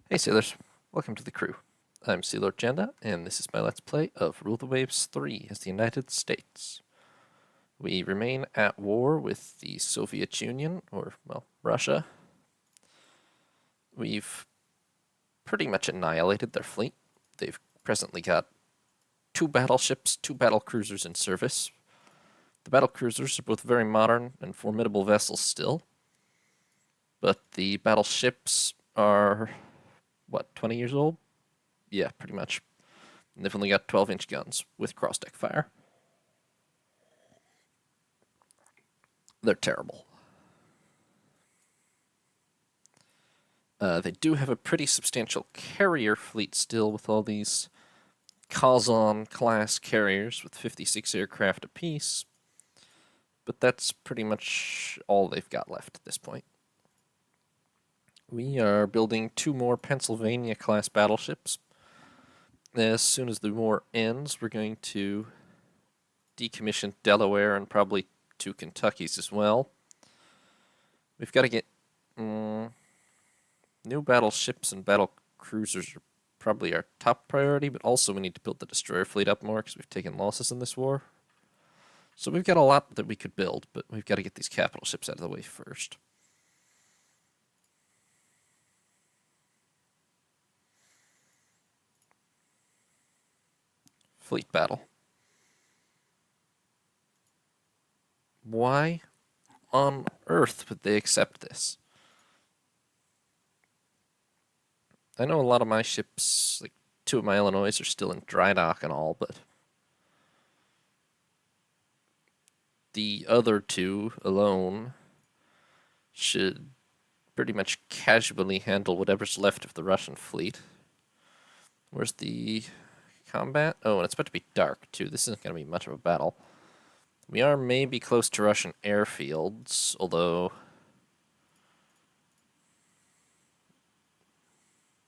Hey sailors, welcome to the crew. I'm Sea Lord Jenda, and this is my Let's Play of Rule the Waves 3 as the United States. We remain at war with the Soviet Union, or, well, Russia. We've pretty much annihilated their fleet. They've presently got 2 battleships, 2 battlecruisers in service. The battlecruisers are both very modern and formidable vessels still, but the battleships are, what, 20 years old? Yeah, pretty much. And they've only got 12-inch guns with cross-deck fire. They're terrible. They do have a pretty substantial carrier fleet still with all these Kazan-class carriers with 56 aircraft apiece, but that's pretty much all they've got left at this point. We are building 2 more Pennsylvania-class battleships. As soon as the war ends, we're going to decommission Delaware and probably 2 Kentuckys as well. We've got to get new battleships and battle cruisers are probably our top priority, but also we need to build the destroyer fleet up more because we've taken losses in this war. So we've got a lot that we could build, but we've got to get these capital ships out of the way first. Fleet battle. Why on earth would they accept this? I know a lot of my ships, like 2 of my Illinois, are still in dry dock and all, but the other 2 alone should pretty much casually handle whatever's left of the Russian fleet. Where's the combat? Oh, and it's about to be dark, too. This isn't going to be much of a battle. We are maybe close to Russian airfields, although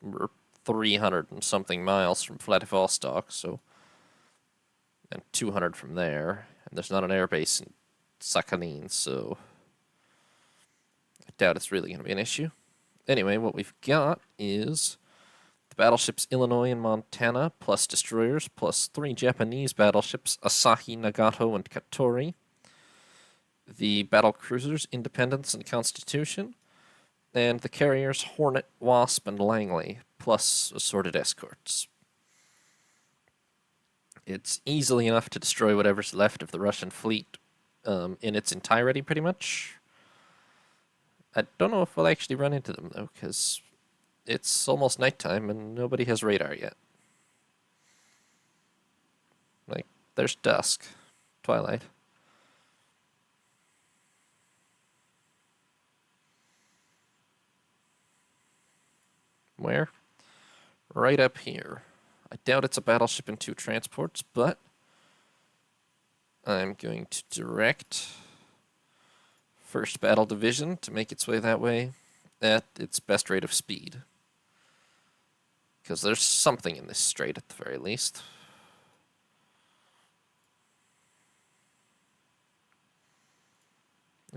we're 300 and something miles from Vladivostok, so, and 200 from there, and there's not an airbase in Sakhalin, so I doubt it's really going to be an issue. Anyway, what we've got is the battleships Illinois and Montana, plus destroyers, plus 3 Japanese battleships, Asahi, Nagato, and Katori. The battle cruisers Independence and Constitution, and the carriers Hornet, Wasp, and Langley, plus assorted escorts. It's easily enough to destroy whatever's left of the Russian fleet in its entirety, pretty much. I don't know if we'll actually run into them, though, because it's almost nighttime and nobody has radar yet. Like, there's dusk, twilight. Where? Right up here. I doubt it's a battleship and 2 transports, but I'm going to direct 1st Battle Division to make its way that way at its best rate of speed. Because there's something in this strait at the very least.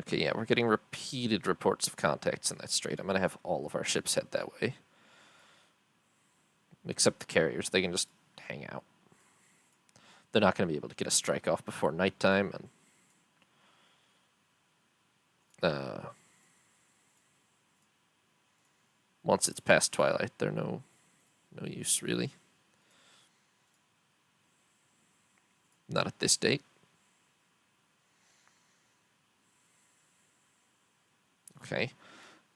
Okay, yeah, we're getting repeated reports of contacts in that strait. I'm going to have all of our ships head that way. Except the carriers, they can just hang out. They're not going to be able to get a strike off before nighttime, and once it's past twilight, they're no use, really. Not at this date. Okay.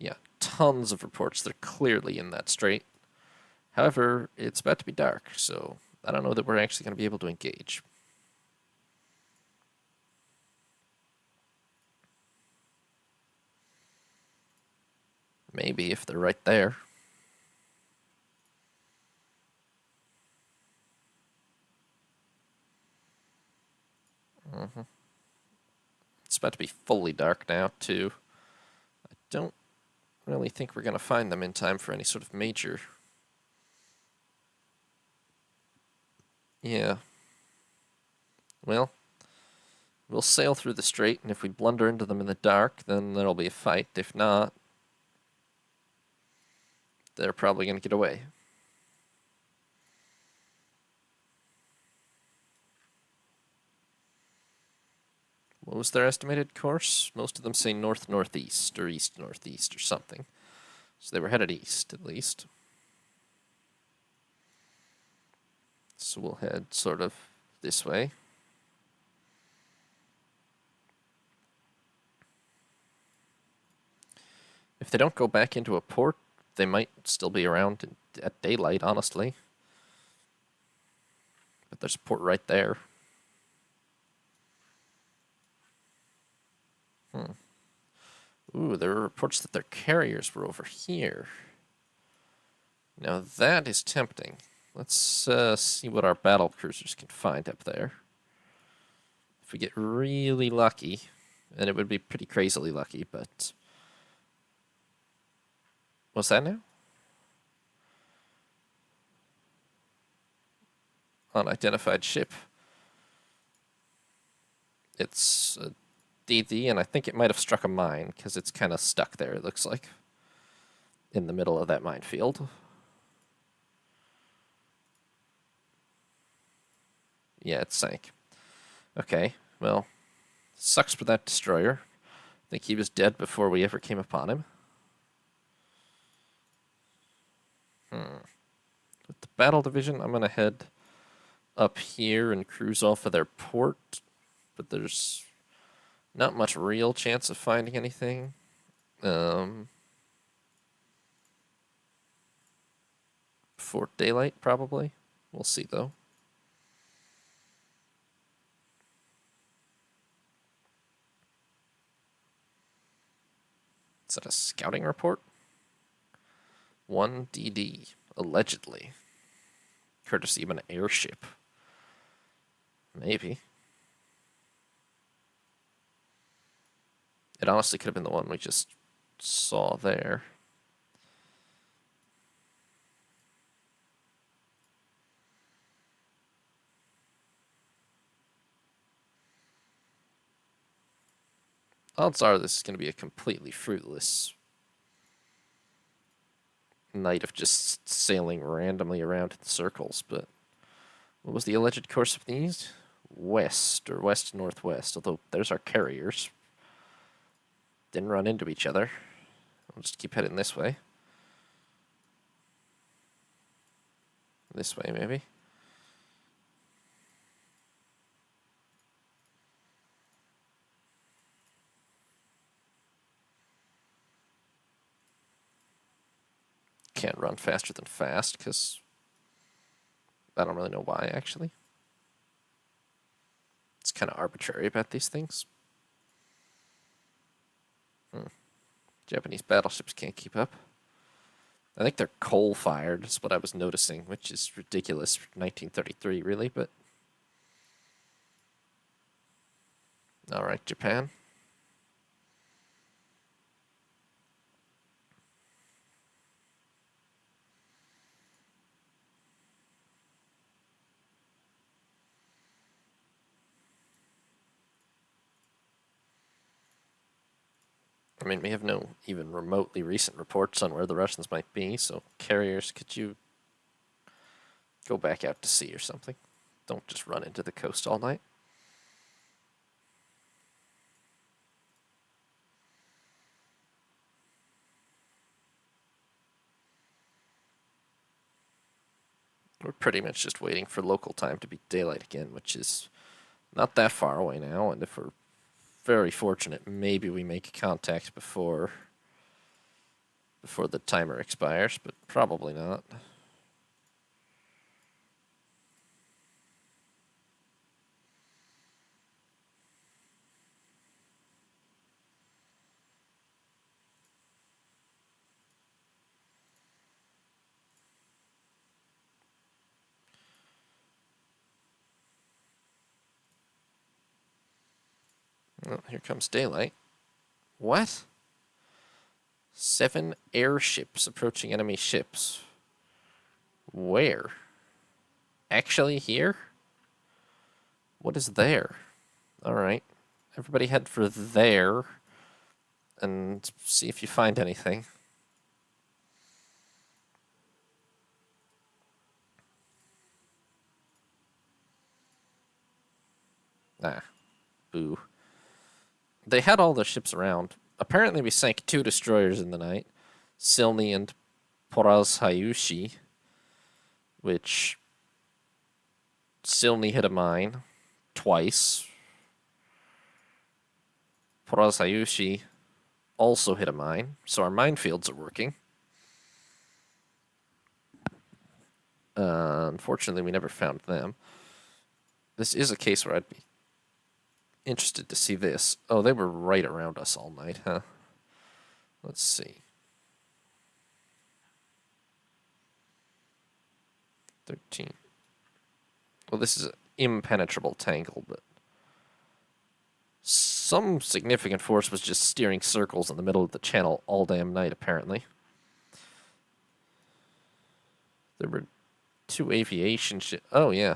Yeah, tons of reports. They're clearly in that strait. However, it's about to be dark, so I don't know that we're actually going to be able to engage. Maybe if they're right there. It's about to be fully dark now, too. I don't really think we're going to find them in time for any sort of major... Yeah. Well, we'll sail through the strait, and if we blunder into them in the dark, then there'll be a fight. If not, they're probably going to get away. What was their estimated course? Most of them say north-northeast or east-northeast or something. So they were headed east, at least. So we'll head sort of this way. If they don't go back into a port, they might still be around at daylight, honestly. But there's a port right there. Ooh, there were reports that their carriers were over here. Now that is tempting. Let's see what our battlecruisers can find up there. If we get really lucky, and it would be pretty crazily lucky, but... What's that now? Unidentified ship. It's a DD, and I think it might have struck a mine, because it's kind of stuck there, it looks like. In the middle of that minefield. Yeah, it sank. Okay, well, sucks for that destroyer. I think he was dead before we ever came upon him. With the battle division, I'm going to head up here and cruise off of their port, but there's not much real chance of finding anything. Before daylight, probably. We'll see, though. Is that a scouting report? 1 DD, allegedly. Courtesy of an airship. Maybe. It honestly could have been the one we just saw there. Odds are this is going to be a completely fruitless night of just sailing randomly around in circles, but what was the alleged course of these? West, or west-northwest, although there's our carriers. Didn't run into each other. I'll just keep heading this way. This way, maybe. Can't run faster than fast, because I don't really know why, actually. It's kind of arbitrary about these things. Japanese battleships can't keep up. I think they're coal-fired, is what I was noticing, which is ridiculous for 1933, really, but... Alright, Japan. I mean, we have no even remotely recent reports on where the Russians might be, so carriers, could you go back out to sea or something? Don't just run into the coast all night. We're pretty much just waiting for local time to be daylight again, which is not that far away now, and if we're very fortunate, maybe we make contact before the timer expires, but probably not. Oh, here comes daylight. What? 7 airships approaching enemy ships. Where? Actually here? What is there? Alright. Everybody head for there and see if you find anything. Ah, boo. They had all their ships around. Apparently, we sank 2 destroyers in the night, Silny and Porazhayushi, which Silny hit a mine twice. Porazhayushi also hit a mine, so our minefields are working. Unfortunately, we never found them. This is a case where I'd be interested to see this. Oh, they were right around us all night, huh? Let's see. 13. Well, this is an impenetrable tangle, but some significant force was just steering circles in the middle of the channel all damn night, apparently. There were 2 aviation ships. Oh, yeah.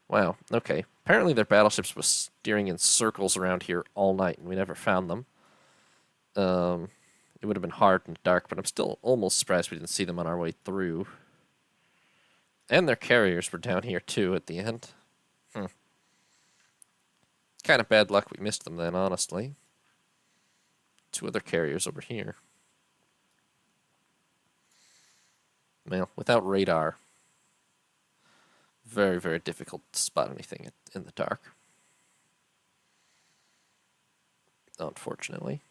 Wow. Okay. Apparently their battleships was steering in circles around here all night, and we never found them. It would have been hard and dark, but I'm still almost surprised we didn't see them on our way through. And their carriers were down here, too, at the end. Kind of bad luck we missed them then, honestly. 2 other carriers over here. Well, without radar, very, very difficult to spot anything in the dark. Unfortunately.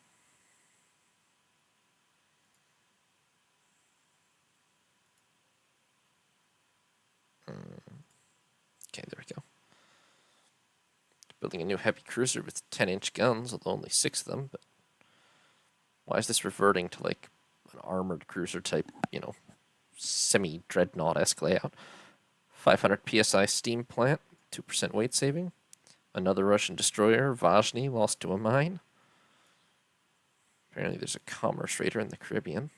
Okay, there we go. Building a new heavy cruiser with 10-inch guns, although only 6 of them, but why is this reverting to like an armored cruiser type, semi-dreadnought-esque layout? 500 psi steam plant, 2% weight saving. Another Russian destroyer, Vazhny, lost to a mine. Apparently there's a commerce raider in the Caribbean.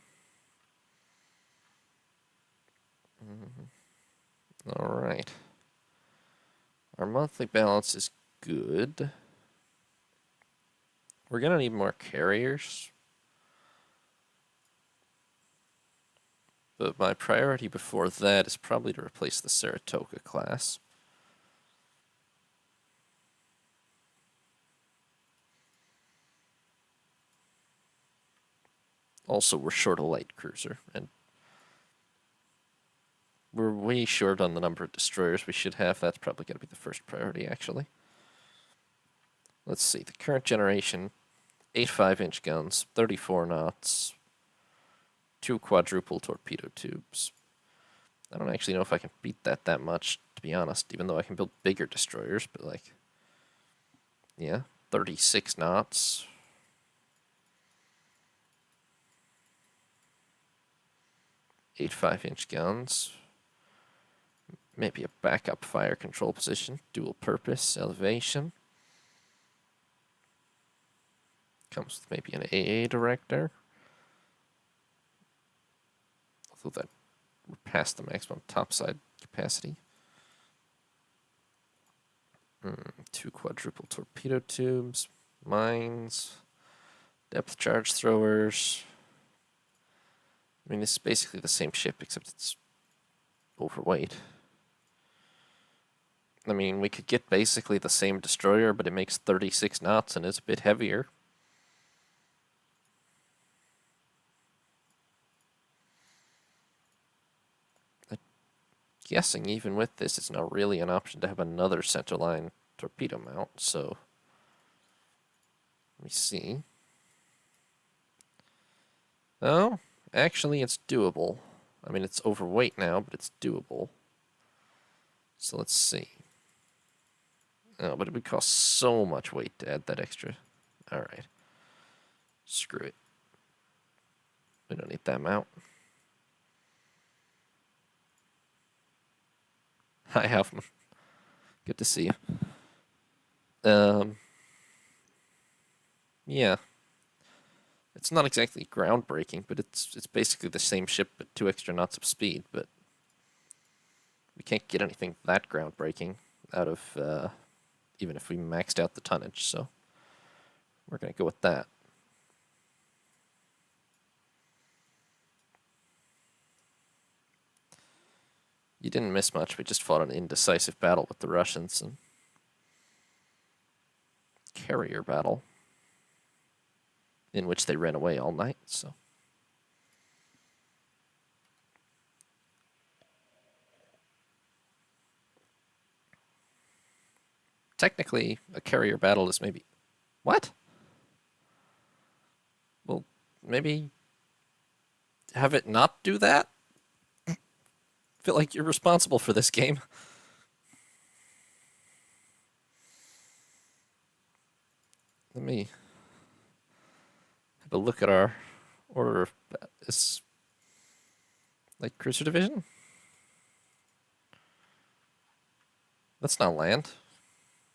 All right. Our monthly balance is good. We're going to need more carriers. But my priority before that is probably to replace the Saratoga class. Also, we're short a light cruiser, and we're way short on the number of destroyers we should have. That's probably going to be the first priority, actually. Let's see. The current generation, 8 5-inch guns, 34 knots, 2 quadruple torpedo tubes. I don't actually know if I can beat that much, to be honest, even though I can build bigger destroyers, but like, yeah, 36 knots. Eight 5-inch guns. Maybe a backup fire control position. Dual purpose, elevation. Comes with maybe an AA director. Although that we're past the maximum topside capacity. 2 quadruple torpedo tubes. Mines. Depth charge throwers. I mean, it's basically the same ship, except it's overweight. I mean, we could get basically the same destroyer, but it makes 36 knots and is a bit heavier. I'm guessing even with this, it's not really an option to have another centerline torpedo mount, so let me see. Oh, actually, it's doable. I mean, it's overweight now, but it's doable. So let's see. Oh, but it would cost so much weight to add that extra. Alright. Screw it. We don't need that mount. Hi, Hoffman. Good to see you. Yeah. It's not exactly groundbreaking, but it's basically the same ship but 2 extra knots of speed, but we can't get anything that groundbreaking out of even if we maxed out the tonnage, so we're going to go with that. You didn't miss much. We just fought an indecisive battle with the Russians, and carrier battle in which they ran away all night, so. Technically, a carrier battle is maybe... What? Well, maybe have it not do that? I feel like you're responsible for this game. Let me have a look at our order of... Is like cruiser division? That's not land.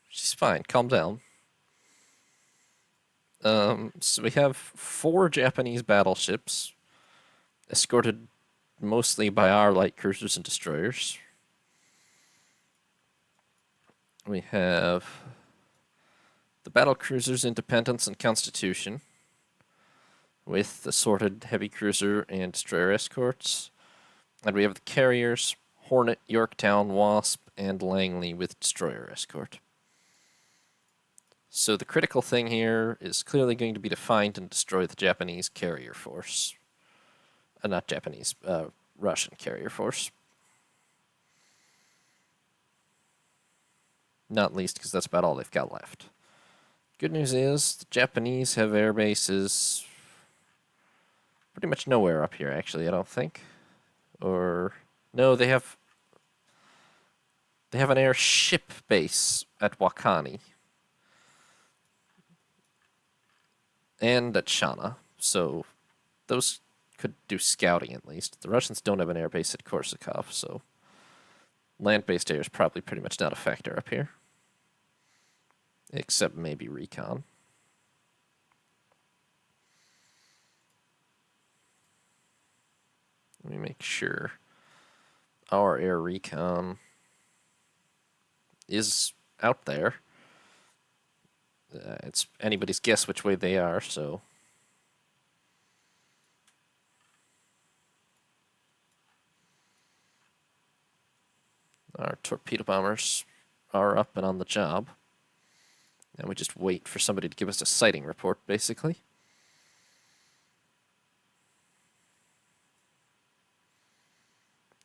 She's fine. Calm down. So we have 4 Japanese battleships, escorted mostly by our light cruisers and destroyers. We have the Battlecruisers Independence and Constitution, with assorted heavy cruiser and destroyer escorts. And we have the carriers, Hornet, Yorktown, Wasp, and Langley with destroyer escort. So the critical thing here is clearly going to be to find and destroy the Japanese carrier force. Not Japanese, Russian carrier force. Not least because that's about all they've got left. Good news is the Japanese have air bases pretty much nowhere up here, actually, I don't think. Or no, they have an airship base at Wakani and at Shana, so those could do scouting at least. The Russians don't have an air base at Korsakov, so land-based air is probably pretty much not a factor up here, except maybe recon. Let me make sure our air recon is out there. It's anybody's guess which way they are, so... Our torpedo bombers are up and on the job. And we just wait for somebody to give us a sighting report, basically.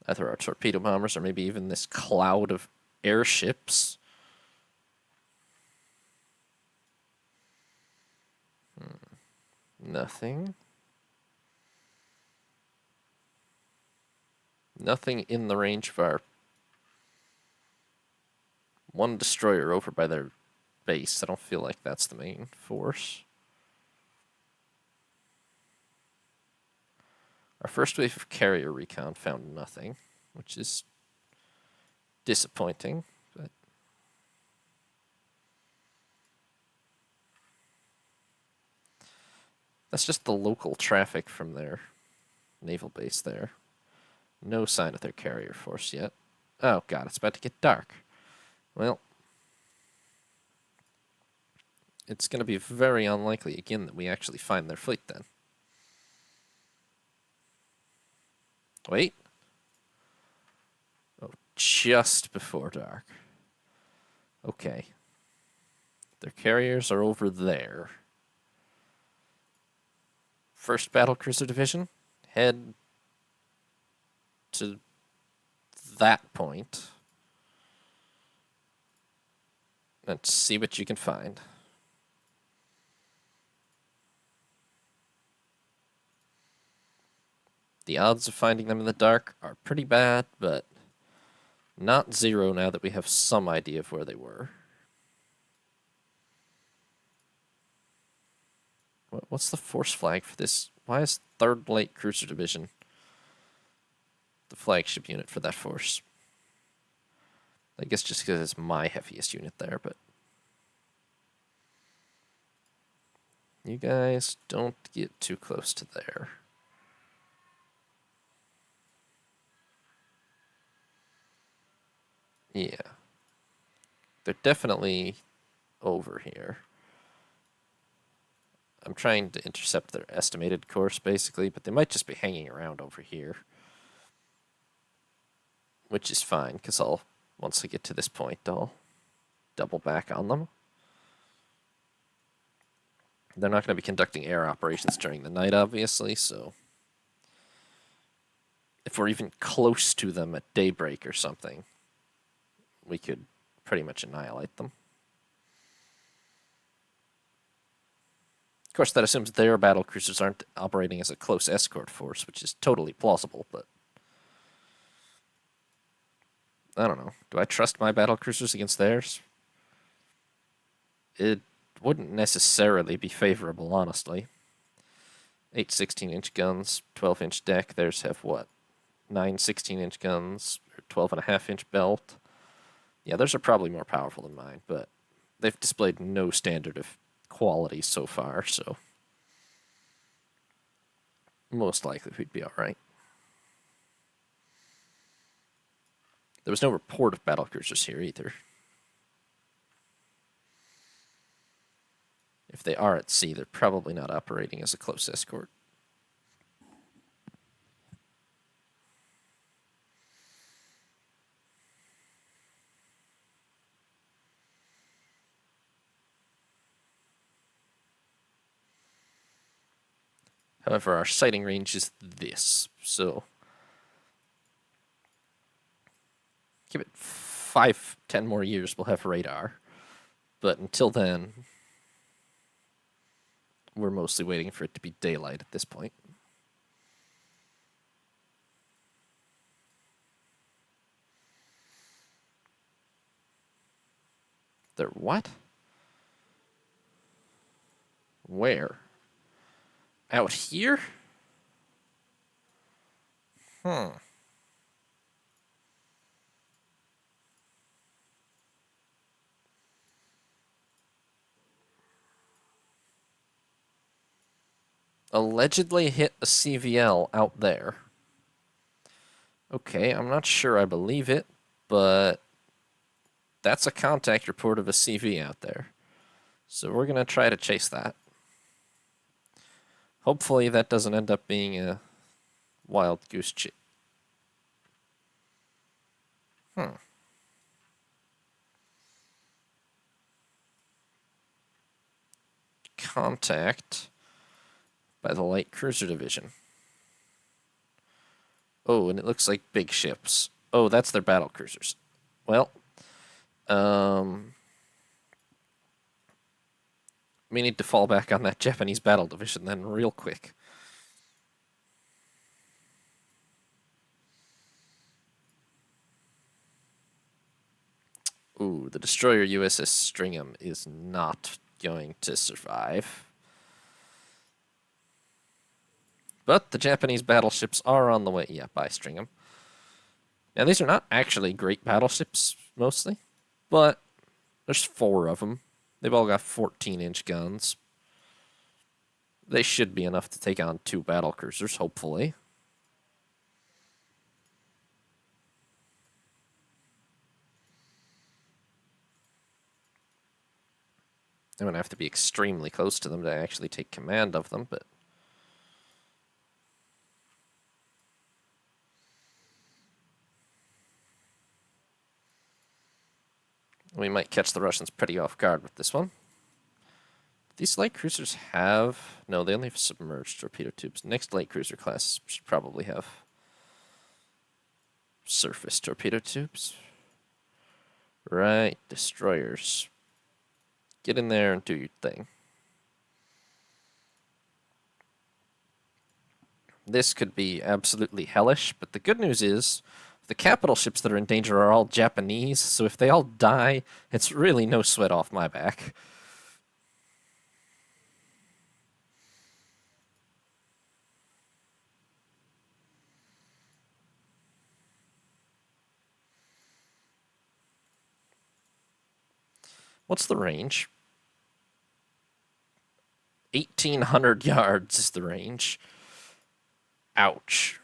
Either our torpedo bombers or maybe even this cloud of airships. Nothing. Nothing in the range of our one destroyer over by their base. I don't feel like that's the main force. Our first wave of carrier recon found nothing, which is disappointing, but that's just the local traffic from their naval base there. No sign of their carrier force yet. Oh god, it's about to get dark. Well, it's going to be very unlikely again that we actually find their fleet then. Wait. Oh, just before dark. Okay. Their carriers are over there. First Battlecruiser Division, head to that point and see what you can find. The odds of finding them in the dark are pretty bad, but not zero now that we have some idea of where they were. What's the force flag for this? Why is 3rd Light Cruiser Division the flagship unit for that force? I guess just because it's my heaviest unit there, but... You guys don't get too close to there. Yeah. They're definitely over here. I'm trying to intercept their estimated course, basically, but they might just be hanging around over here. Which is fine, because once I get to this point, I'll double back on them. They're not going to be conducting air operations during the night, obviously, so if we're even close to them at daybreak or something, we could pretty much annihilate them. Of course, that assumes their battlecruisers aren't operating as a close escort force, which is totally plausible, but I don't know. Do I trust my battlecruisers against theirs? It wouldn't necessarily be favorable, honestly. 8 16-inch guns, 12-inch deck. Theirs have what? 9 16-inch guns, or 12.5-inch belt. Yeah, theirs are probably more powerful than mine, but they've displayed no standard of quality so far, so most likely we'd be alright. There was no report of battlecruisers here either. If they are at sea, they're probably not operating as a close escort. However, our sighting range is this, so give it 5, 10 more years, we'll have radar. But until then, we're mostly waiting for it to be daylight at this point. They're what? Where? Out here? Allegedly hit a CVL out there. Okay, I'm not sure I believe it, but that's a contact report of a CV out there. So we're going to try to chase that. Hopefully that doesn't end up being a wild goose chase. Contact by the light cruiser division. Oh, and it looks like big ships. Oh, that's their battle cruisers. Well, we need to fall back on that Japanese battle division then real quick. Ooh, the destroyer USS Stringham is not going to survive. But the Japanese battleships are on the way. Yeah, bye, Stringham. Now, these are not actually great battleships, mostly, but there's 4 of them. They've all got 14-inch guns. They should be enough to take on 2 battlecruisers, hopefully. I'm going to have to be extremely close to them to actually take command of them, but we might catch the Russians pretty off guard with this one. These light cruisers have... No, they only have submerged torpedo tubes. Next light cruiser class should probably have surface torpedo tubes. Right, destroyers. Get in there and do your thing. This could be absolutely hellish, but the good news is the capital ships that are in danger are all Japanese, so if they all die, it's really no sweat off my back. What's the range? 1,800 yards is the range. Ouch.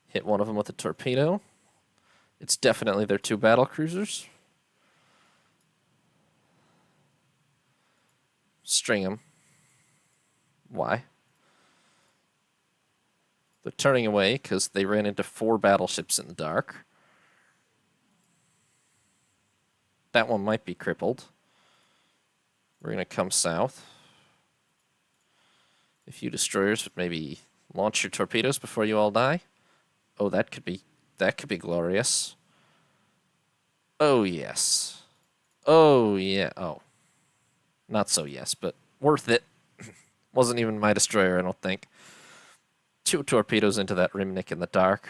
Hit one of them with a torpedo. It's definitely their 2 battle cruisers. String them. Why? They're turning away because they ran into 4 battleships in the dark. That one might be crippled. We're going to come south. If you destroyers would maybe launch your torpedoes before you all die. Oh, that could be glorious. Oh, yes. Oh, yeah. Oh. Not so yes, but worth it. Wasn't even my destroyer, I don't think. 2 torpedoes into that Rimnik in the dark.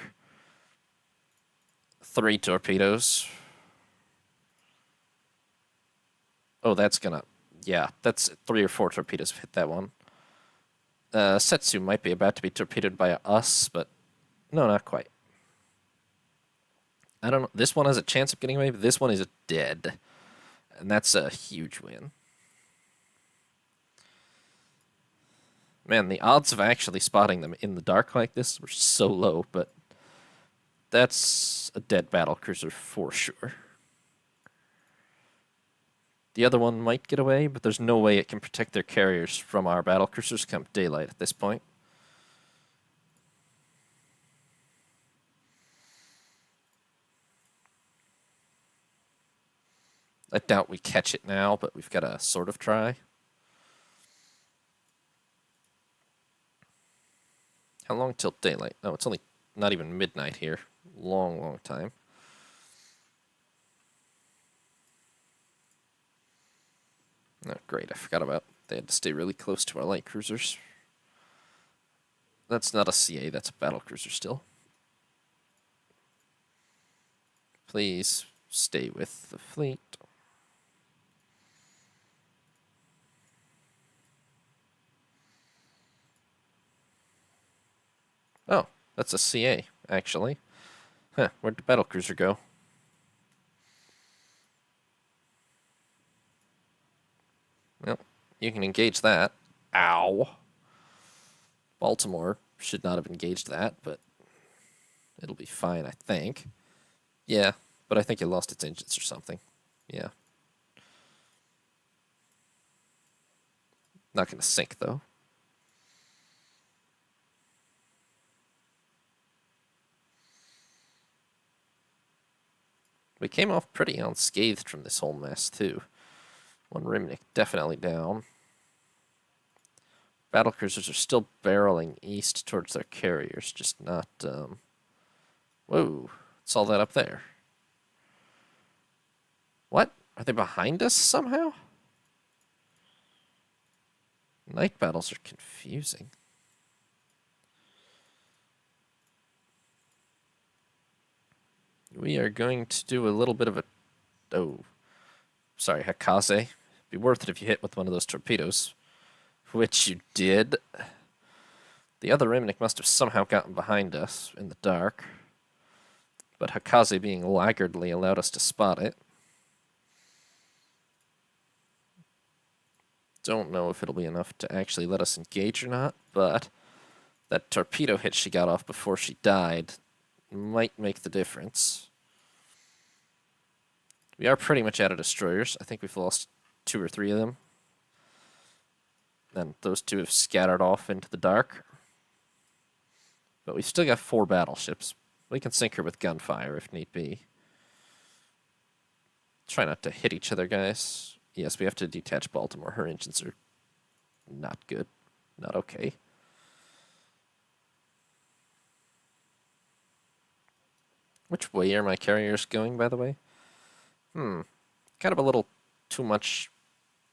3 torpedoes. Oh, that's gonna... Yeah, that's 3 or 4 torpedoes hit that one. Setsu might be about to be torpedoed by us, but... No, not quite. I don't know. This one has a chance of getting away, but this one is dead. And that's a huge win. Man, the odds of actually spotting them in the dark like this were so low, but that's a dead battlecruiser for sure. The other one might get away, but there's no way it can protect their carriers from our battlecruisers come daylight at this point. I doubt we catch it now, but we've got to sort of try. How long till daylight? Oh, it's only not even midnight here. Long, long time. Oh, great. I forgot about they had to stay really close to our light cruisers. That's not a CA, that's a battlecruiser still. Please stay with the fleet. Oh, that's a CA, actually. Huh, where'd the battlecruiser go? Well, you can engage that. Ow. Baltimore should not have engaged that, but it'll be fine, I think. Yeah, but I think it lost its engines or something. Yeah. Not going to sink, though. We came off pretty unscathed from this whole mess, too. One Rimnik definitely down. Battlecruisers are still barreling east towards their carriers, just not, Whoa, what's all that up there? What? Are they behind us somehow? Night battles are confusing. We are going to do a little bit of a... Oh, sorry, Hakaze. Be worth it if you hit with one of those torpedoes. Which you did. The other Rimnik must have somehow gotten behind us in the dark. But Hakaze being laggardly allowed us to spot it. Don't know if it'll be enough to actually let us engage or not, but that torpedo hit she got off before she died might make the difference. We are pretty much out of destroyers. I think we've lost 2 or 3 of them. And those 2 have scattered off into the dark. But we've still got 4 battleships. We can sink her with gunfire if need be. Try not to hit each other, guys. Yes, we have to detach Baltimore. Her engines are not good. Not okay. Which way are my carriers going, by the way? Kind of a little too much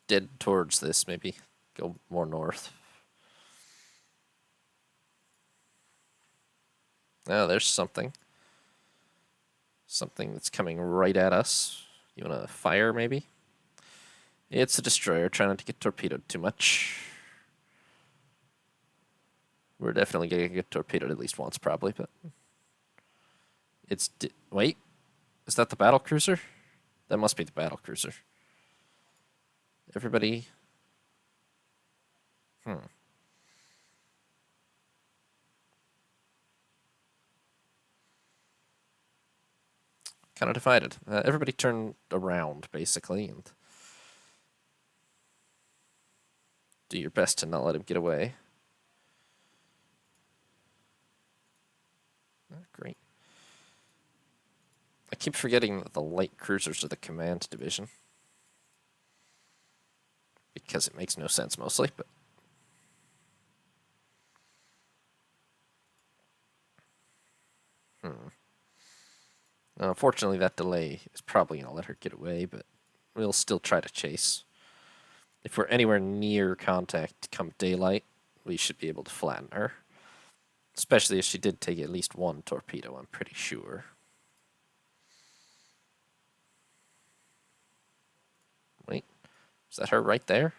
dead towards this, maybe. Go more north. Oh, there's something. Something that's coming right at us. You want to fire, maybe? It's a destroyer, trying not to get torpedoed too much. We're definitely going to get torpedoed at least once, probably, but... It's... Wait? Is that the battlecruiser? That must be the battlecruiser. Everybody... Kind of divided. Everybody turn around, basically, and... do your best to not let him get away. Oh, great. I keep forgetting that the light cruisers are the command division. because it makes no sense mostly, but unfortunately that delay is probably going to let her get away, but we'll still try to chase. If we're anywhere near contact come daylight, we should be able to flatten her. Especially if she did take at least one torpedo, I'm pretty sure. Wait, is that her right there?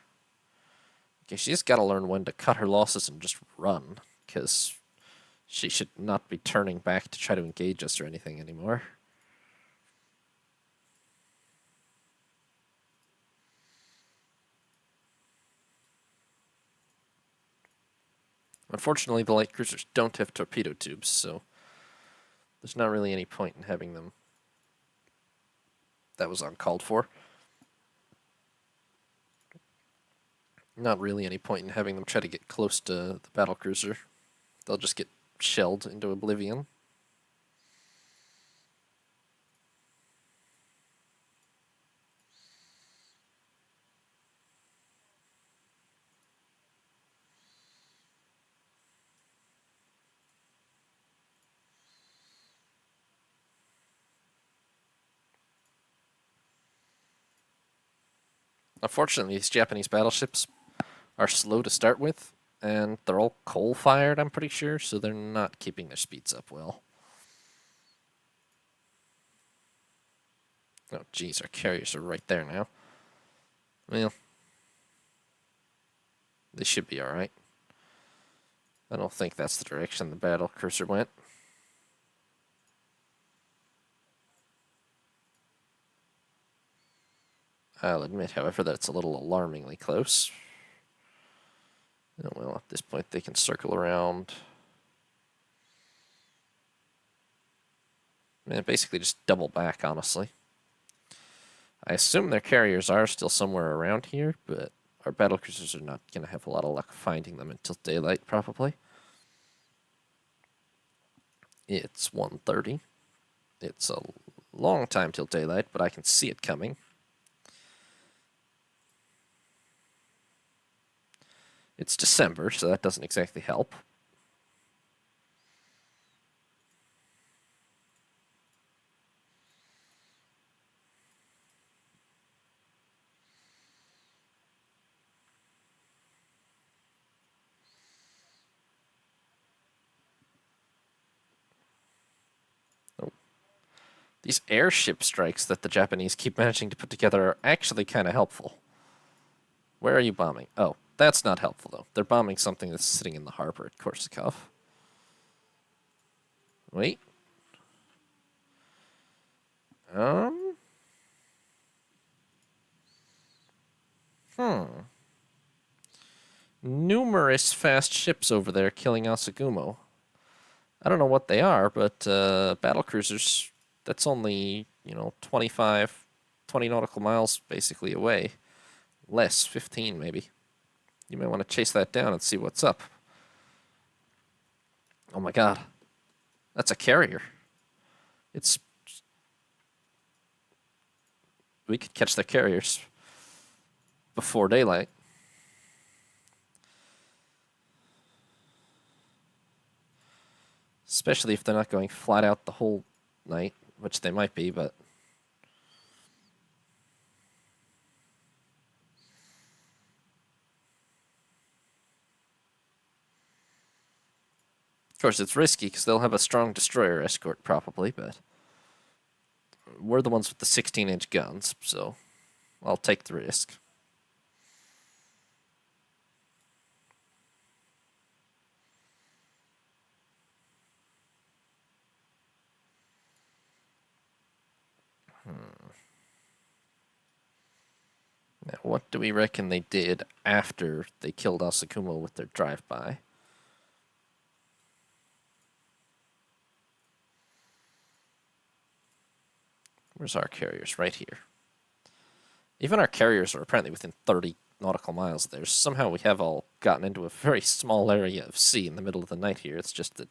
Okay, she's got to learn when to cut her losses and just run, because she should not be turning back to try to engage us or anything anymore. Unfortunately, the light cruisers don't have torpedo tubes, so there's not really any point in having them. That was uncalled for. Not really any point in having them try to get close to the battlecruiser. They'll just get shelled into oblivion. Unfortunately, these Japanese battleships are slow to start with, and they're all coal-fired, I'm pretty sure, so they're not keeping their speeds up well. Oh, geez, our carriers are right there now. Well, they should be alright. I don't think that's the direction the battle cursor went. I'll admit, however, that it's a little alarmingly close. Oh, well, at this point, they can circle around. Man, basically just double back, honestly. I assume their carriers are still somewhere around here, but our battlecruisers are not going to have a lot of luck finding them until daylight, probably. It's 1:30. It's a long time till daylight, but I can see it coming. It's December, so that doesn't exactly help. Oh. These airship strikes that the Japanese keep managing to put together are actually kind of helpful. Where are you bombing? Oh, that's not helpful, though. They're bombing something that's sitting in the harbor at Korsakov. Wait. Um. Hmm. Numerous fast ships over there killing Asagumo. I don't know what they are, but battlecruisers, that's only, 20 nautical miles basically away. Less, 15 maybe. You may want to chase that down and see what's up. Oh my god. That's a carrier. It's... We could catch their carriers before daylight. Especially if they're not going flat out the whole night, which they might be, but... Of course, it's risky because they'll have a strong destroyer escort probably, but... We're the ones with the 16-inch guns, so I'll take the risk. Now, what do we reckon they did after they killed Asakumo with their drive-by? Where's our carriers? Right here. Even our carriers are apparently within 30 nautical miles of theirs. Somehow we have all gotten into a very small area of sea in the middle of the night here. It's just that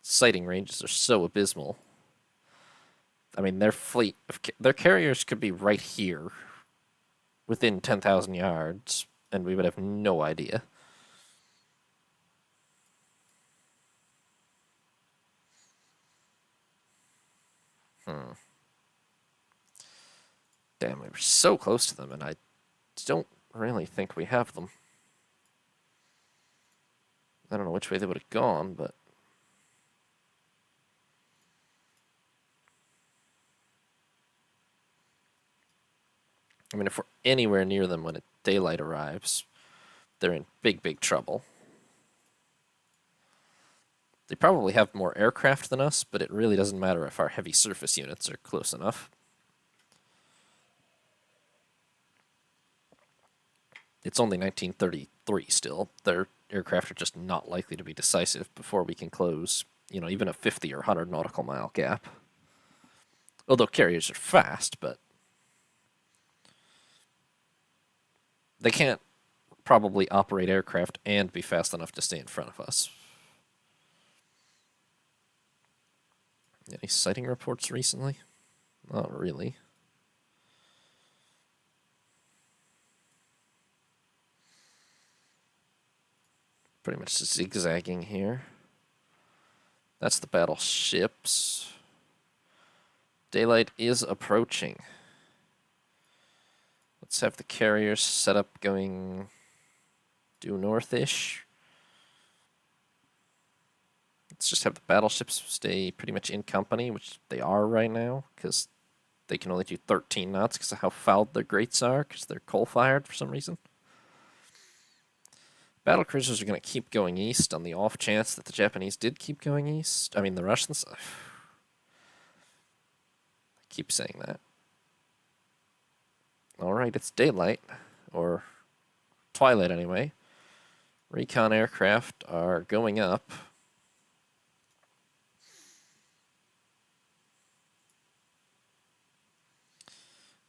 sighting ranges are so abysmal. I mean, their fleet, their carriers could be right here within 10,000 yards, and we would have no idea. Damn, we were so close to them, and I don't really think we have them. I don't know which way they would have gone, but... I mean, if we're anywhere near them when daylight arrives, they're in big, big trouble. They probably have more aircraft than us, but it really doesn't matter if our heavy surface units are close enough. It's only 1933 still. Their aircraft are just not likely to be decisive before we can close, even a 50 or 100 nautical mile gap. Although carriers are fast, but they can't probably operate aircraft and be fast enough to stay in front of us. Any sighting reports recently? Not really. Pretty much zigzagging here. That's the battleships. Daylight is approaching. Let's have the carriers set up going due north-ish. Let's just have the battleships stay pretty much in company, which they are right now, because they can only do 13 knots because of how fouled their grates are, because they're coal-fired for some reason. Battlecruisers are going to keep going east on the off chance that the Japanese did keep going east. I mean, the Russians. I keep saying that. Alright, it's daylight. Or twilight, anyway. Recon aircraft are going up.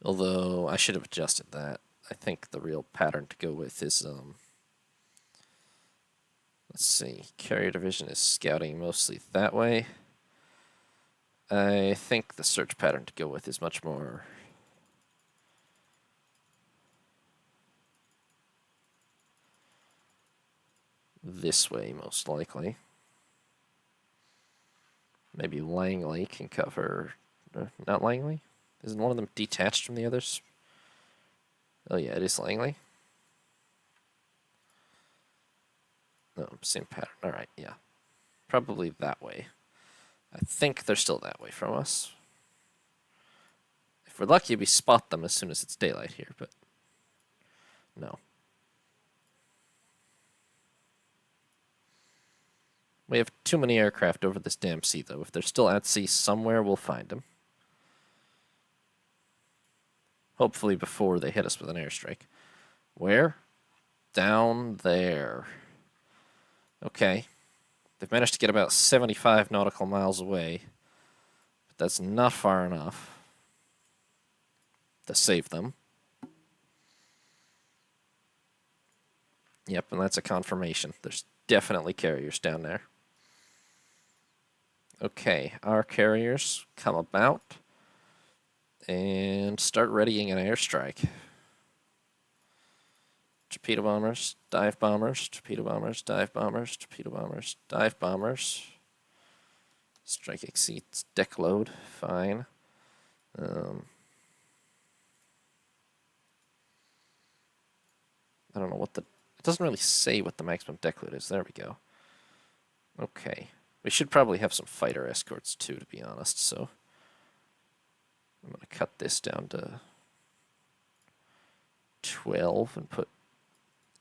Although, I should have adjusted that. I think the real pattern to go with is, let's see, carrier division is scouting mostly that way. I think the search pattern to go with is much more this way, most likely. Maybe Langley can cover... not Langley? Isn't one of them detached from the others? Oh yeah, it is Langley. No, same pattern. Alright, yeah. Probably that way. I think they're still that way from us. If we're lucky, we spot them as soon as it's daylight here, but no. We have too many aircraft over this damn sea, though. If they're still at sea somewhere, we'll find them. Hopefully before they hit us with an airstrike. Where? Down there. Okay. They've managed to get about 75 nautical miles away. But that's not far enough to save them. Yep, and that's a confirmation. There's definitely carriers down there. Okay, our carriers come about and start readying an airstrike. Torpedo bombers, dive bombers, torpedo bombers, dive bombers, torpedo bombers, dive bombers. Strike exceeds deck load, fine. I don't know what the... It doesn't really say what the maximum deck load is. There we go. Okay. We should probably have some fighter escorts too, to be honest, so... I'm going to cut this down to 12 and put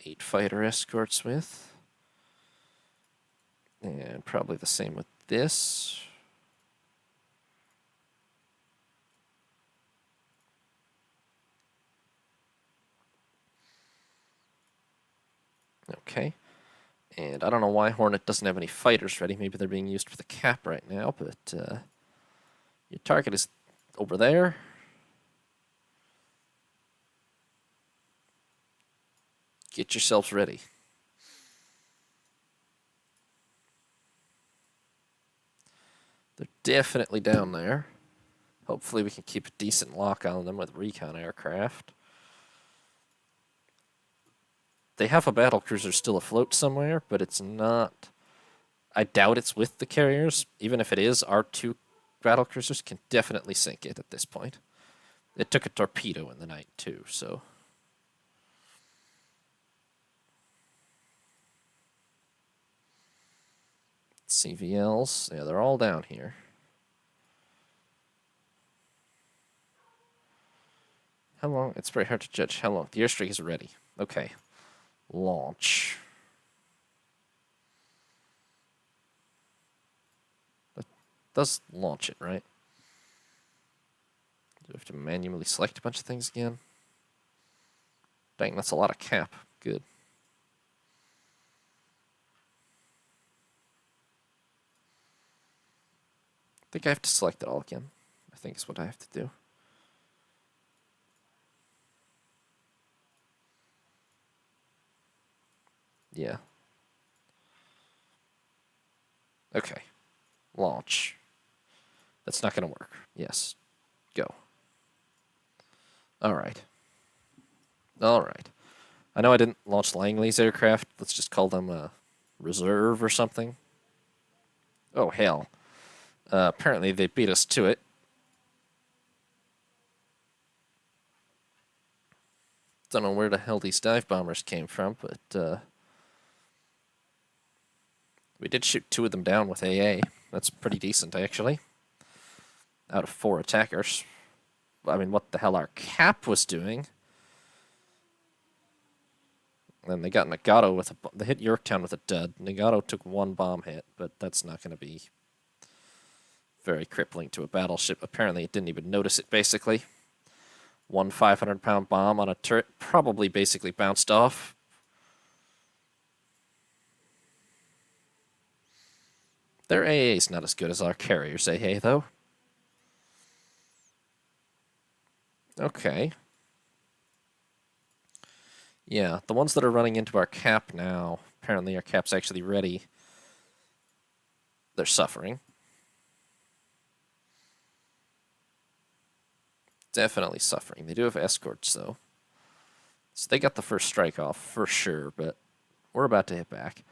8 fighter escorts with. And probably the same with this. Okay. And I don't know why Hornet doesn't have any fighters ready. Maybe they're being used for the cap right now, but your target is over there. Get yourselves ready. They're definitely down there. Hopefully we can keep a decent lock on them with recon aircraft. They have a battlecruiser still afloat somewhere, but it's not. I doubt it's with the carriers. Even if it is, our two battlecruisers can definitely sink it at this point. It took a torpedo in the night, too, so. CVLs, yeah, they're all down here. How long? It's very hard to judge how long. The airstrike is ready. Okay. Launch. That does launch it, right? Do we have to manually select a bunch of things again? Dang, that's a lot of cap. Good. I think I have to select it all again. I think is what I have to do. Yeah. Okay. Launch. That's not going to work. Yes. Go. All right. All right. I know I didn't launch Langley's aircraft. Let's just call them a reserve or something. Oh, hell. Apparently they beat us to it. Don't know where the hell these dive bombers came from, but we did shoot 2 of them down with AA. That's pretty decent, actually. Out of 4 attackers. I mean, what the hell our cap was doing. And they got Nagato with a... They hit Yorktown with a dud. Nagato took 1 bomb hit, but that's not going to be very crippling to a battleship. Apparently it didn't even notice it, basically. 1 500-pound bomb on a turret probably basically bounced off. Their AA is not as good as our carrier's AA, though. Okay. Yeah, the ones that are running into our cap now, apparently our cap's actually ready. They're suffering. Definitely suffering. They do have escorts, though. So they got the first strike off for sure, but we're about to hit back.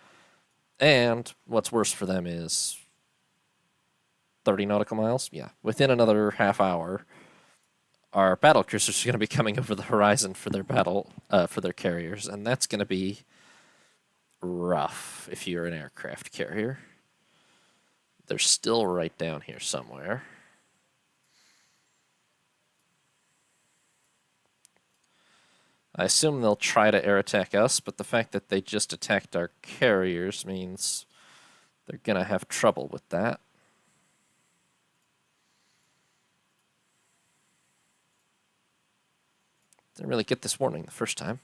And what's worse for them is 30 nautical miles? Yeah. Within another half hour, our battle cruisers are going to be coming over the horizon for their for their carriers, and that's going to be rough if you're an aircraft carrier. They're still right down here somewhere. I assume they'll try to air attack us, but the fact that they just attacked our carriers means they're going to have trouble with that. Didn't really get this warning the first time.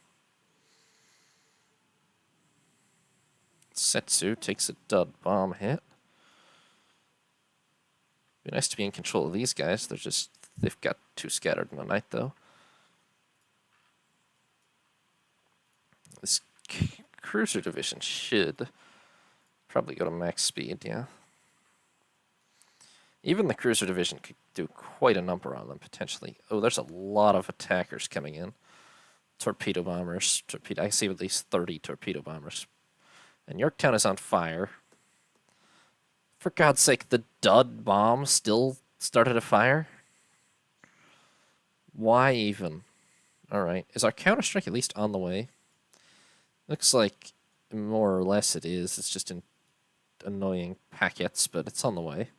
Setsu takes a dud bomb hit. Be nice to be in control of these guys. They've got 2 scattered in the night, though. This cruiser division should probably go to max speed, yeah. Even the cruiser division could do quite a number on them, potentially. Oh, there's a lot of attackers coming in. Torpedo bombers. I see at least 30 torpedo bombers. And Yorktown is on fire. For God's sake, the dud bomb still started a fire? Why even? Alright. Is our counter-strike at least on the way? Looks like more or less it is. It's just in annoying packets, but it's on the way.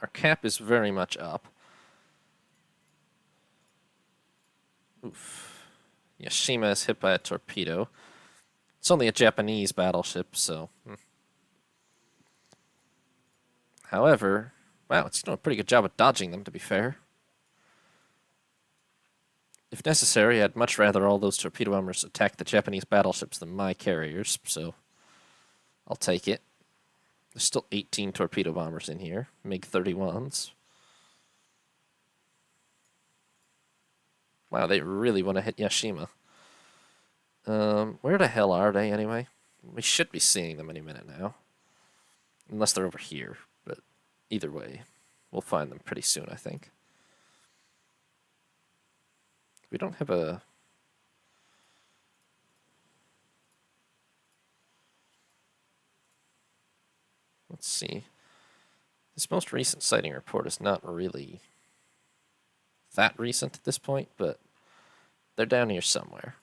Our cap is very much up. Oof. Yashima is hit by a torpedo. It's only a Japanese battleship, so... However, wow, it's doing a pretty good job of dodging them, to be fair. If necessary, I'd much rather all those torpedo bombers attack the Japanese battleships than my carriers, so I'll take it. There's still 18 torpedo bombers in here, MiG-31s. Wow, they really want to hit Yashima. Where the hell are they, anyway? We should be seeing them any minute now. Unless they're over here, but either way, we'll find them pretty soon, I think. We don't have a... Let's see. This most recent sighting report is not really that recent at this point, but they're down here somewhere.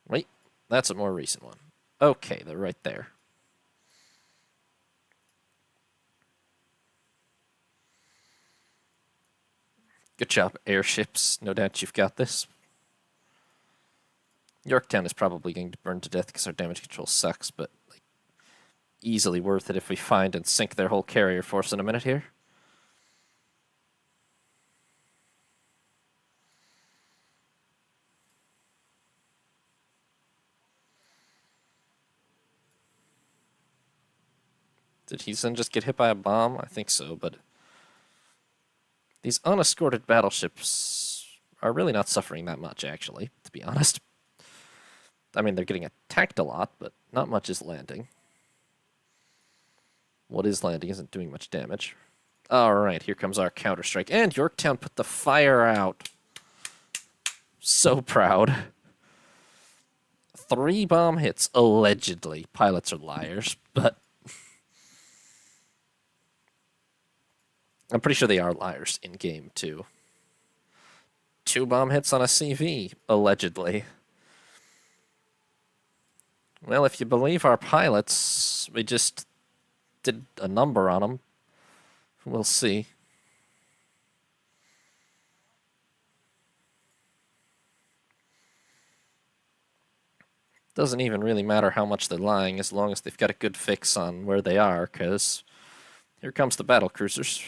Wait, that's a more recent one. Okay, they're right there. Good job, airships. No doubt you've got this. Yorktown is probably going to burn to death because our damage control sucks, but like, easily worth it if we find and sink their whole carrier force in a minute here. Did he then just get hit by a bomb? I think so, but these unescorted battleships are really not suffering that much, actually, to be honest. I mean, they're getting attacked a lot, but not much is landing. What is landing isn't doing much damage. Alright, here comes our counterstrike. And Yorktown put the fire out. So proud. 3 bomb hits, allegedly. Pilots are liars, but I'm pretty sure they are liars in game, too. 2 bomb hits on a CV, allegedly. Well, if you believe our pilots, we just did a number on them. We'll see. Doesn't even really matter how much they're lying as long as they've got a good fix on where they are, because here comes the Battlecruisers.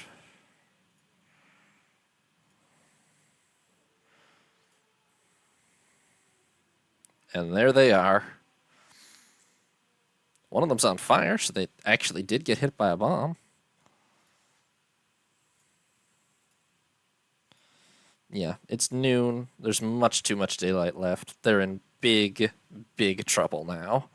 And there they are. One of them's on fire, so they actually did get hit by a bomb. Yeah, it's noon. There's much too much daylight left. They're in big, big trouble now.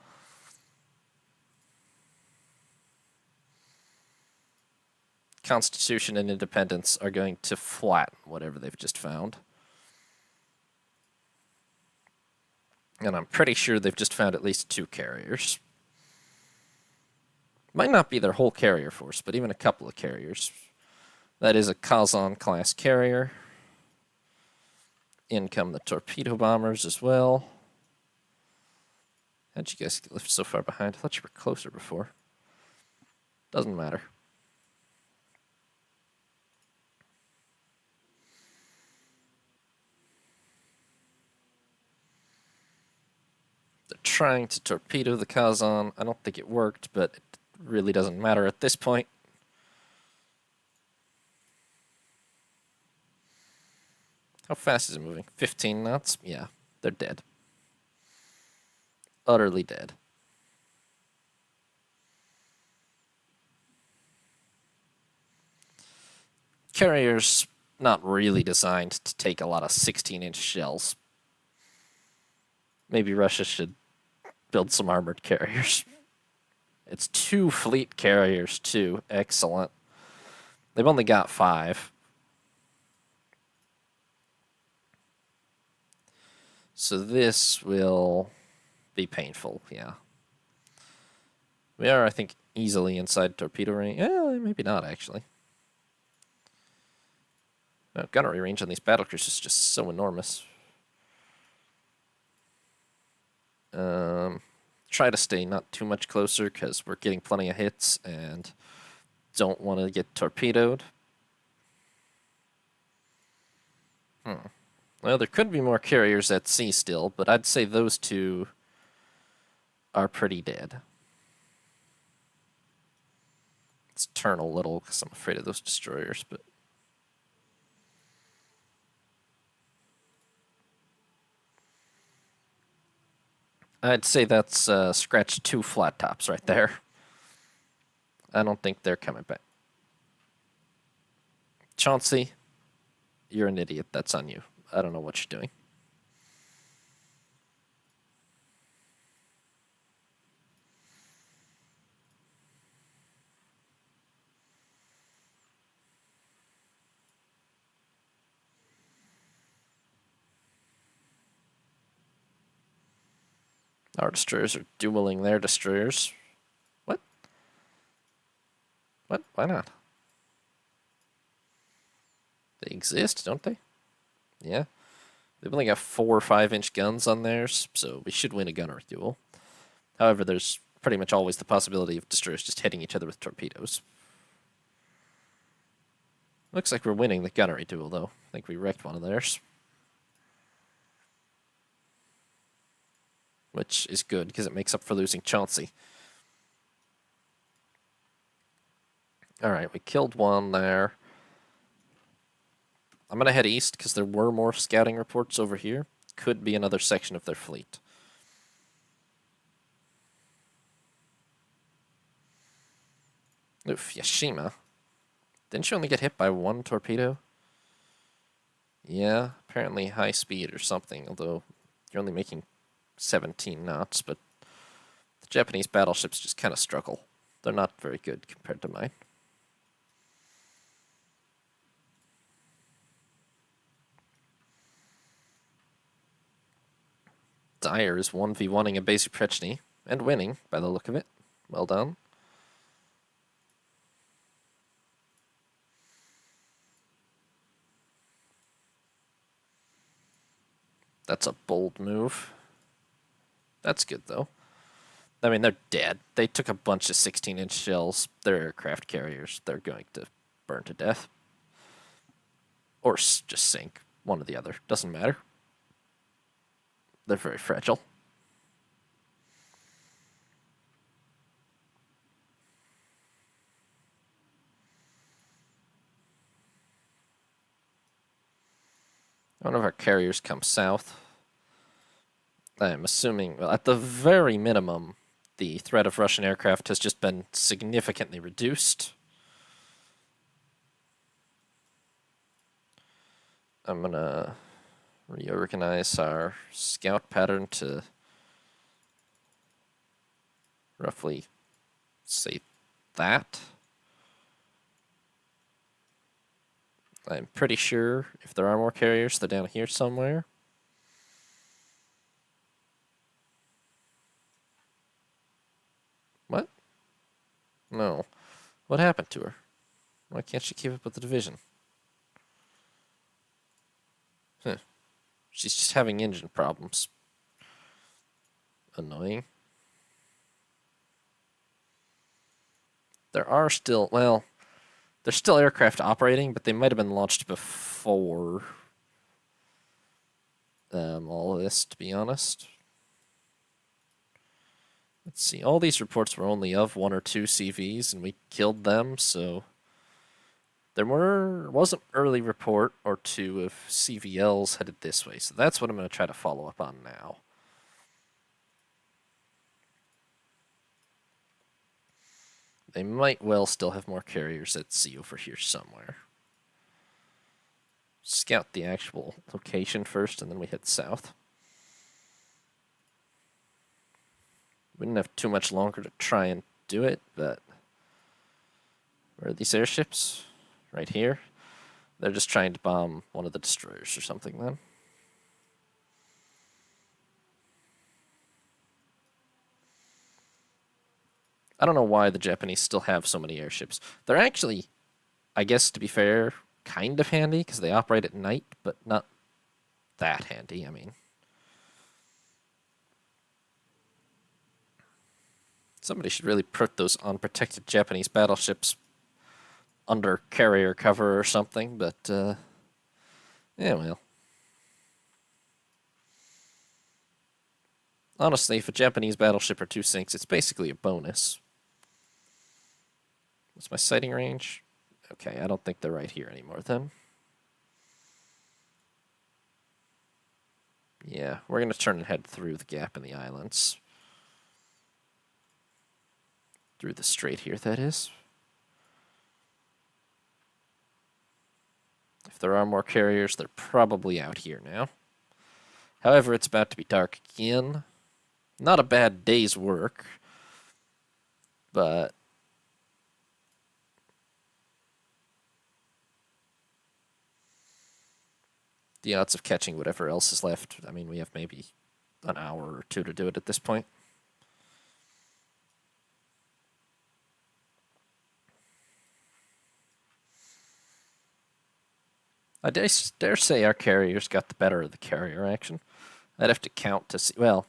Constitution and Independence are going to flatten whatever they've just found. And I'm pretty sure they've just found at least 2 carriers. Might not be their whole carrier force, but even a couple of carriers. That is a Kazan-class carrier. In come the torpedo bombers as well. How'd you guys get left so far behind? I thought you were closer before. Doesn't matter. They're trying to torpedo the Kazan. I don't think it worked, but it really doesn't matter at this point. How fast is it moving? 15 knots? Yeah, they're dead. Utterly dead. Carrier's not really designed to take a lot of 16-inch shells. Maybe Russia should build some armored carriers. It's 2 fleet carriers, too. Excellent. They've only got 5. So this will be painful, yeah. We are, I think, easily inside torpedo range. Maybe not, actually. Gunnery range on these battlecruisers is just so enormous. Try to stay not too much closer because we're getting plenty of hits and don't want to get torpedoed. Well, there could be more carriers at sea still, but I'd say those 2 are pretty dead. Let's turn a little because I'm afraid of those destroyers, but... I'd say that's scratched 2 flat tops right there. I don't think they're coming back. Chauncey, you're an idiot. That's on you. I don't know what you're doing. Our destroyers are dueling their destroyers. What? What? Why not? They exist, don't they? Yeah. They've only got 4 or 5-inch guns on theirs, so we should win a gunnery duel. However, there's pretty much always the possibility of destroyers just hitting each other with torpedoes. Looks like we're winning the gunnery duel, though. I think we wrecked one of theirs. Which is good, because it makes up for losing Chauncey. Alright, we killed one there. I'm going to head east, because there were more scouting reports over here. Could be another section of their fleet. Oof, Yashima. Didn't you only get hit by 1 torpedo? Yeah, apparently high speed or something, although you're only making 17 knots, but the Japanese battleships just kind of struggle. They're not very good compared to mine. Dyer is 1v1ing a basic Prechny, and winning, by the look of it. Well done. That's a bold move. That's good, though. I mean, they're dead. They took a bunch of 16-inch shells. They're aircraft carriers. They're going to burn to death. Or just sink. One or the other. Doesn't matter. They're very fragile. One of our carriers comes south. I'm assuming, well, at the very minimum, the threat of Russian aircraft has just been significantly reduced. I'm going to reorganize our scout pattern to roughly say that. I'm pretty sure if there are more carriers, they're down here somewhere. What? No. What happened to her? Why can't she keep up with the division? Huh. She's just having engine problems. Annoying. There are still, well, there's still aircraft operating, but they might have been launched before all of this, to be honest. Let's see. All these reports were only of 1 or 2 CVs, and we killed them, so there was an early report or 2 of CVLs headed this way, so that's what I'm going to try to follow up on now. They might well still have more carriers at sea over here somewhere. Scout the actual location first, and then we head south. We didn't have too much longer to try and do it, but where are these airships? Right here. They're just trying to bomb one of the destroyers or something then. I don't know why the Japanese still have so many airships. They're actually, I guess to be fair, kind of handy because they operate at night, but not that handy. I mean, somebody should really put those unprotected Japanese battleships under carrier cover or something, but, yeah, well. Honestly, if a Japanese battleship or 2 sinks, it's basically a bonus. What's my sighting range? Okay, I don't think they're right here anymore then. Yeah, we're going to turn and head through the gap in the islands. Through the strait here, that is. If there are more carriers, they're probably out here now. However, it's about to be dark again. Not a bad day's work, but the odds of catching whatever else is left, I mean, we have maybe an hour or two to do it at this point. I dare say our carriers got the better of the carrier action. I'd have to count to see. Well,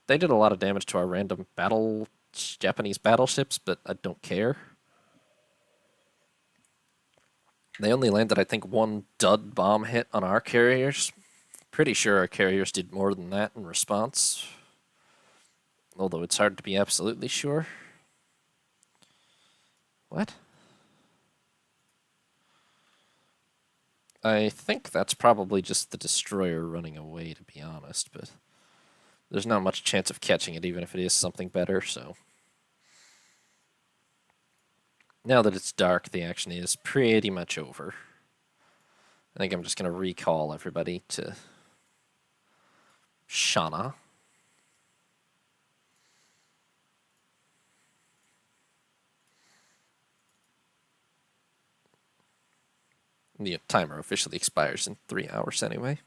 they did a lot of damage to our random Japanese battleships, but I don't care. They only landed, I think, one dud bomb hit on our carriers. Pretty sure our carriers did more than that in response. Although it's hard to be absolutely sure. What? I think that's probably just the destroyer running away, to be honest, but there's not much chance of catching it, even if it is something better, so. Now that it's dark, the action is pretty much over. I think I'm just going to recall everybody to Shauna. The timer officially expires in 3 hours anyway.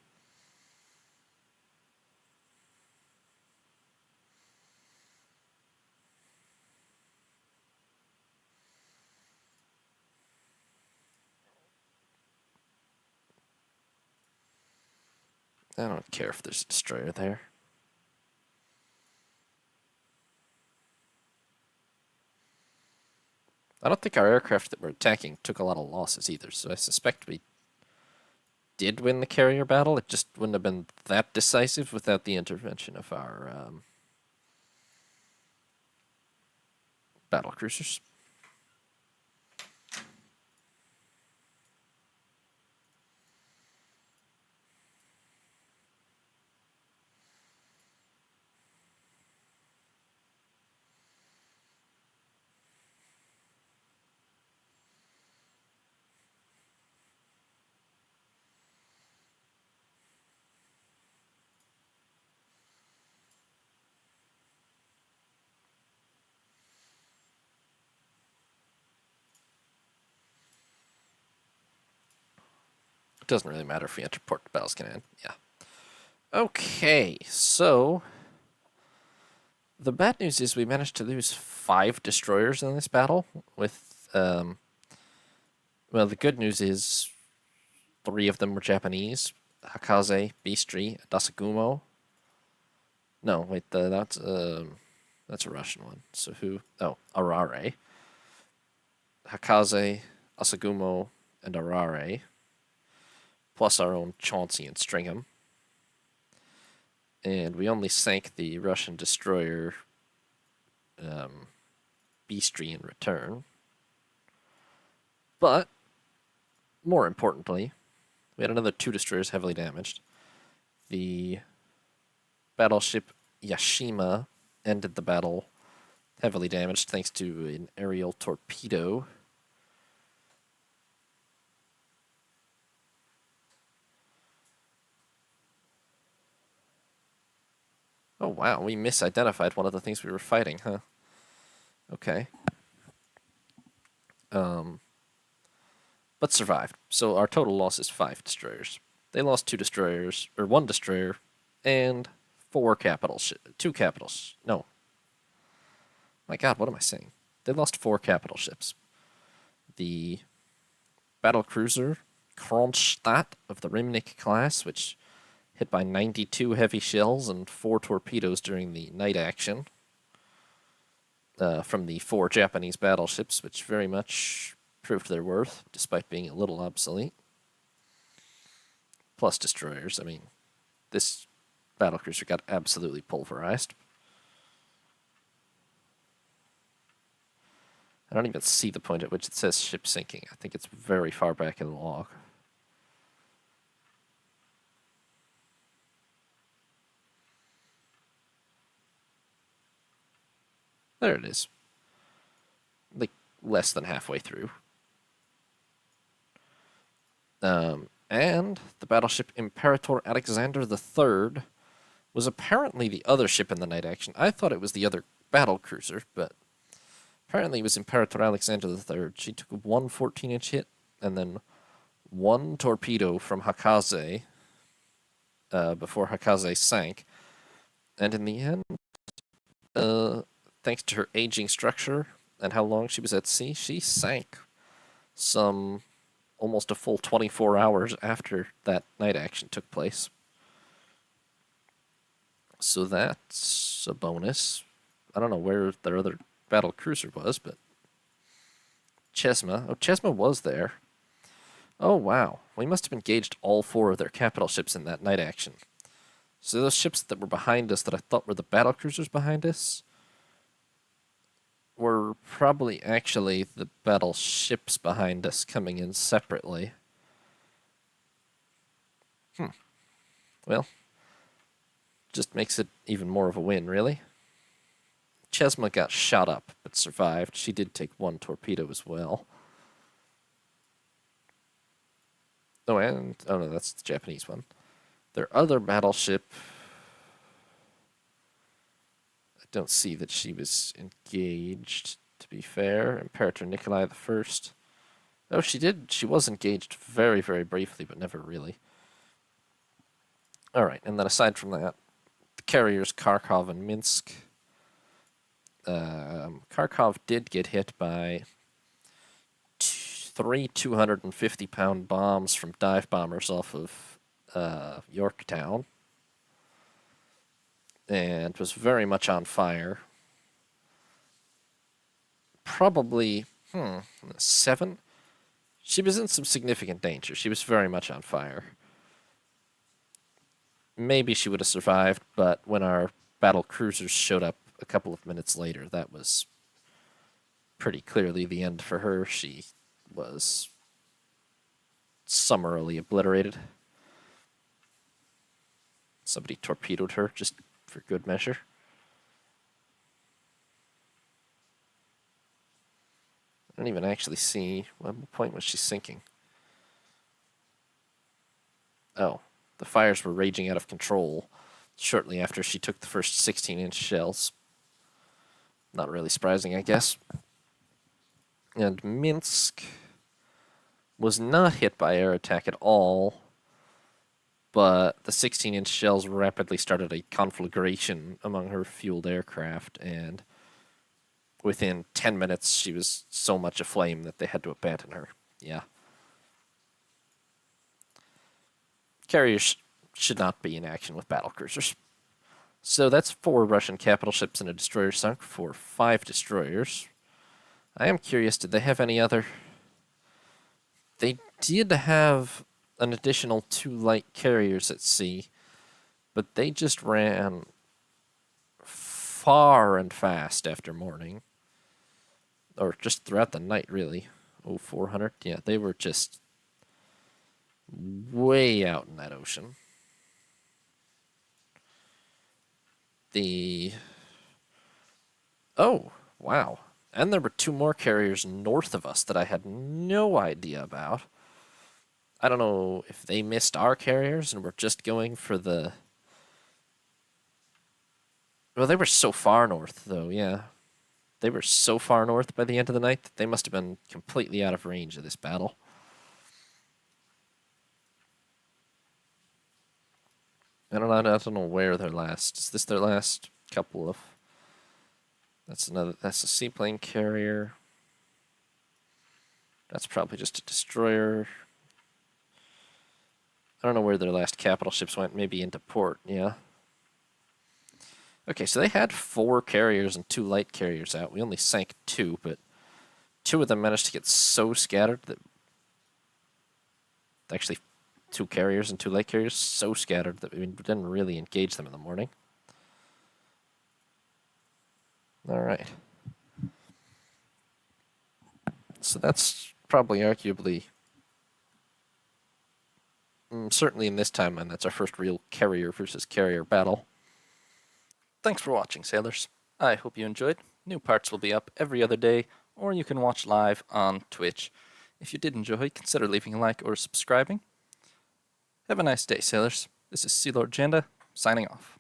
I don't care if there's a destroyer there. I don't think our aircraft that were attacking took a lot of losses either, so I suspect we did win the carrier battle. It just wouldn't have been that decisive without the intervention of our battlecruisers. It doesn't really matter if we enter port, the battle's gonna end. Yeah. Okay, so the bad news is we managed to lose 5 destroyers in this battle. With well, the good news is 3 of them were Japanese: Hakaze, Beastry, and Asagumo. No, wait, that's a Russian one. So who? Oh, Arare. Hakaze, Asagumo, and Arare, plus our own Chauncey and Stringham. And we only sank the Russian destroyer Beastry in return. But, more importantly, we had another 2 destroyers heavily damaged. The battleship Yashima ended the battle heavily damaged thanks to an aerial torpedo. Oh wow, we misidentified one of the things we were fighting, huh? Okay. But survived. So our total loss is 5 destroyers. They lost 2 destroyers, or 1 destroyer, and 4 capital 2 capitals. No. My god, what am I saying? They lost 4 capital ships. The Battlecruiser Kronstadt of the Rimnik class, which hit by 92 heavy shells and 4 torpedoes during the night action from the 4 Japanese battleships, which very much proved their worth, despite being a little obsolete. Plus destroyers. I mean, this battlecruiser got absolutely pulverized. I don't even see the point at which it says ship sinking. I think it's very far back in the log. There it is. Like, less than halfway through. And the battleship Imperator Alexander III was apparently the other ship in the night action. I thought it was the other battlecruiser, but apparently it was Imperator Alexander III. She took 1 14-inch hit and then 1 torpedo from Hakaze before Hakaze sank. And in the end, thanks to her aging structure and how long she was at sea, she sank some almost a full 24 hours after that night action took place. So that's a bonus. I don't know where their other battle cruiser was, but Chesma. Oh, Chesma was there. Oh, wow. We must have engaged all 4 of their capital ships in that night action. So those ships that were behind us that I thought were the battle cruisers behind us were probably actually the battleships behind us coming in separately. Well, just makes it even more of a win, really. Chesma got shot up, but survived. She did take 1 torpedo as well. Oh, and... oh no, that's the Japanese one. Their other battleship... I don't see that she was engaged, to be fair. Imperator Nikolai I. Oh, she did. She was engaged very, very briefly, but never really. Alright, and then aside from that, the carriers Kharkov and Minsk. Kharkov did get hit by 3 250-pound bombs from dive bombers off of Yorktown, and was very much on fire. Probably, 7? She was in some significant danger. She was very much on fire. Maybe she would have survived, but when our battle cruisers showed up a couple of minutes later, that was pretty clearly the end for her. She was summarily obliterated. Somebody torpedoed her just for good measure. I don't even actually see what point was she sinking. Oh, the fires were raging out of control shortly after she took the first 16-inch shells. Not really surprising, I guess. And Minsk was not hit by air attack at all, but the 16-inch shells rapidly started a conflagration among her fueled aircraft, and within 10 minutes she was so much aflame that they had to abandon her. Yeah. Carriers should not be in action with battlecruisers. So that's 4 Russian capital ships and a destroyer sunk for 5 destroyers. I am curious, did they have any other? They did have an additional 2 light carriers at sea, but they just ran far and fast after morning. Or just throughout the night, really. Oh, 400? Yeah, they were just way out in that ocean. Oh, wow. And there were 2 more carriers north of us that I had no idea about. I don't know if they missed our carriers and were just going for the... Well, they were so far north, though, yeah. They were so far north by the end of the night that they must have been completely out of range of this battle. I don't know where their last... Is this their last couple of... That's a seaplane carrier. That's probably just a destroyer. I don't know where their last capital ships went. Maybe into port, yeah. Okay, so they had 4 carriers and 2 light carriers out. We only sank 2, but 2 of them managed to get so scattered that... Actually, 2 carriers and 2 light carriers so scattered that we didn't really engage them in the morning. Alright. So that's probably arguably... certainly in this timeline, that's our first real carrier versus carrier battle. Thanks for watching, sailors. I hope you enjoyed. New parts will be up every other day, or you can watch live on Twitch. If you did enjoy, consider leaving a like or subscribing. Have a nice day, sailors. This is Sea Lord Janda, signing off.